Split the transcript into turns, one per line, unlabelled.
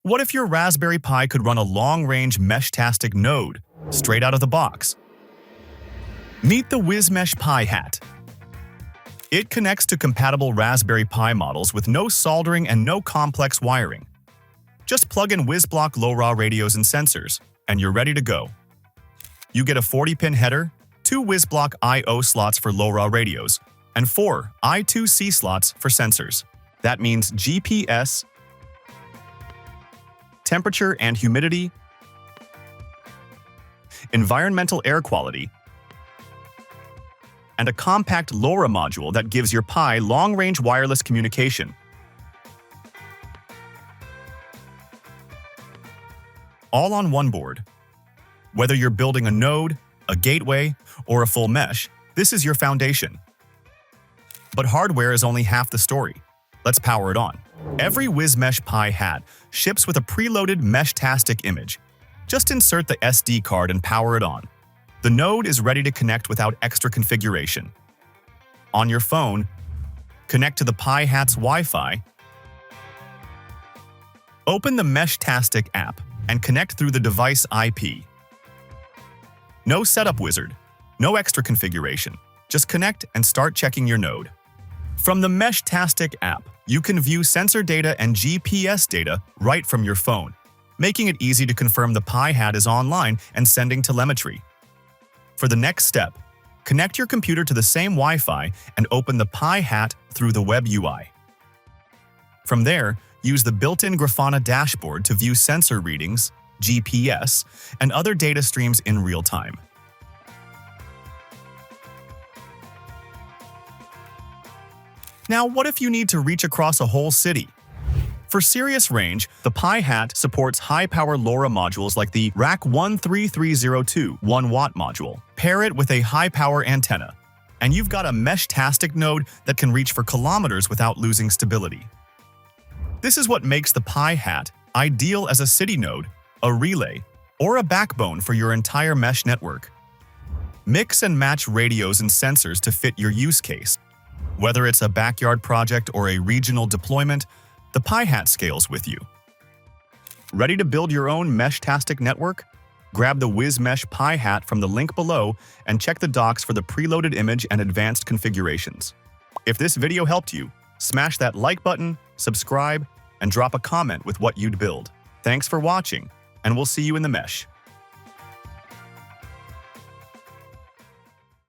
What if your Raspberry Pi could run a long-range Meshtastic node straight out of the box? Meet the WisMesh Pi HAT. It connects to compatible Raspberry Pi models with no soldering and no complex wiring. Just plug in WisBlock LoRa radios and sensors, and you're ready to go. You get a 40-pin header, 2 WisBlock I/O slots for LoRa radios, and 4 I²C slots for sensors. That means GPS, temperature and humidity, environmental air quality, and a compact LoRa module that gives your Pi long-range wireless communication. All on one board. Whether you're building a node, a gateway, or a full mesh, this is your foundation. But hardware is only half the story. Let's power it on. Every WisMesh Pi HAT ships with a preloaded Meshtastic image. Just insert the SD card and power it on. The node is ready to connect without extra configuration. On your phone, connect to the Pi HAT's Wi-Fi. Open the Meshtastic app and connect through the device IP. No setup wizard, no extra configuration. Just connect and start checking your node. From the Meshtastic app, you can view sensor data and GPS data right from your phone, making it easy to confirm the Pi HAT is online and sending telemetry. For the next step, connect your computer to the same Wi-Fi and open the Pi HAT through the web UI. From there, use the built-in Grafana dashboard to view sensor readings, GPS, and other data streams in real time. Now, what if you need to reach across a whole city? For serious range, the Pi HAT supports high-power LoRa modules like the RAK13302 1-watt module. Pair it with a high-power antenna, and you've got a Meshtastic node that can reach for kilometers without losing stability. This is what makes the Pi HAT ideal as a city node, a relay, or a backbone for your entire mesh network. Mix and match radios and sensors to fit your use case. Whether it's a backyard project or a regional deployment, the Pi HAT scales with you. Ready to build your own Meshtastic network? Grab the WisMesh Pi HAT from the link below and check the docs for the preloaded image and advanced configurations. If this video helped you, smash that like button, subscribe, and drop a comment with what you'd build. Thanks for watching, and we'll see you in the mesh.